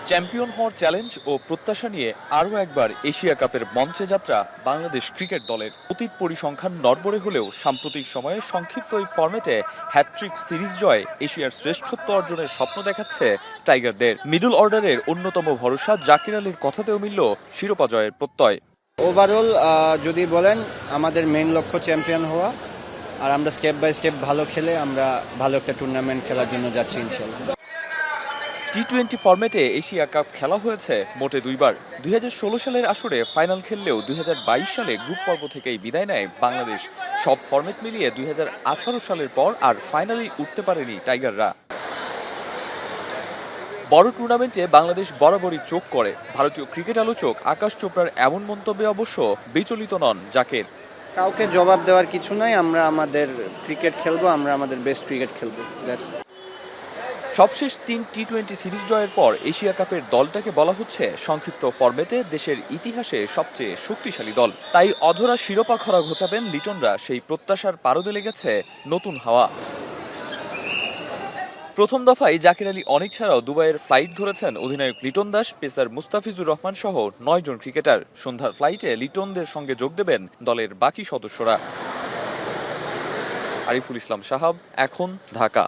Champion হওয়ার challenge ও প্রত্যাশা নিয়ে আরও একবার এশিয়া কাপের মঞ্চে যাত্রা বাংলাদেশ ক্রিকেট দলের। অতীত পরিসংখ্যান নড়বড়ে হলেও সাম্প্রতিক সময়ে সংক্ষিপ্ত এই ফরম্যাটে হ্যাটট্রিক সিরিজ জয় এশিয়ার শ্রেষ্ঠত্ব অর্জনের স্বপ্ন দেখাচ্ছে টাইগারদের। মিডল অর্ডারের অন্যতম ভরসা জাকির আলীর কথাতেও মিলল শিরোপা জয়ের প্রত্যয়। ওভারঅল যদি বলেন আমাদের মেইন লক্ষ্য চ্যাম্পিয়ন হওয়া, আর আমরা স্টেপ বাই স্টেপ ভালো খেলে আমরা ভালো একটা টুর্নামেন্ট খেলার জন্য যাচ্ছি ইনশাল্লাহ। টি-20 ফরম্যাটে এশিয়া কাপ খেলা হয়েছে মোটে দুইবার। 2016 সালের আসরে ফাইনাল খেললেও 2022 সালে গ্রুপ পর্ব থেকেই বিদায় নেয় বাংলাদেশ। সব ফরম্যাট মিলিয়ে 2018 সালের পর আর ফাইনালেই উঠতে পারেনি টাইগাররা। বড় টুর্নামেন্টে বাংলাদেশ বরাবরই চোখ করে। ভারতীয় ক্রিকেট আলোচক আকাশ চোপড়ার এমন মন্তব্যে অবশ্য বিচলিত নন জাকির। কাউকে জবাব দেওয়ার কিছু নাই, আমরা আমাদের ক্রিকেট খেলবো, আমরা আমাদের বেস্ট ক্রিকেট খেলবো। সবশেষ 3 টি-20 সিরিজ জয়ের পর এশিয়া কাপের দলটাকে বলা হচ্ছে সংক্ষিপ্ত ফরম্যাটে দেশের ইতিহাসে সবচেয়ে শক্তিশালী দল। তাই অধরা শিরোপা খরা ঘোচাবেন লিটনরা, সেই প্রত্যাশার পারদে লেগেছে নতুন হাওয়া। প্রথম দফায় জাকির আলী অনেক ছাড়াও দুবাইয়ের ফ্লাইট ধরেছেন অধিনায়ক লিটন দাস, পেসার মুস্তাফিজুর রহমান সহ 9 জন ক্রিকেটার। সন্ধ্যার ফ্লাইটে লিটনদের সঙ্গে যোগ দেবেন দলের বাকি সদস্যরা। আরিফুল ইসলাম সাহাব, এখন, ঢাকা।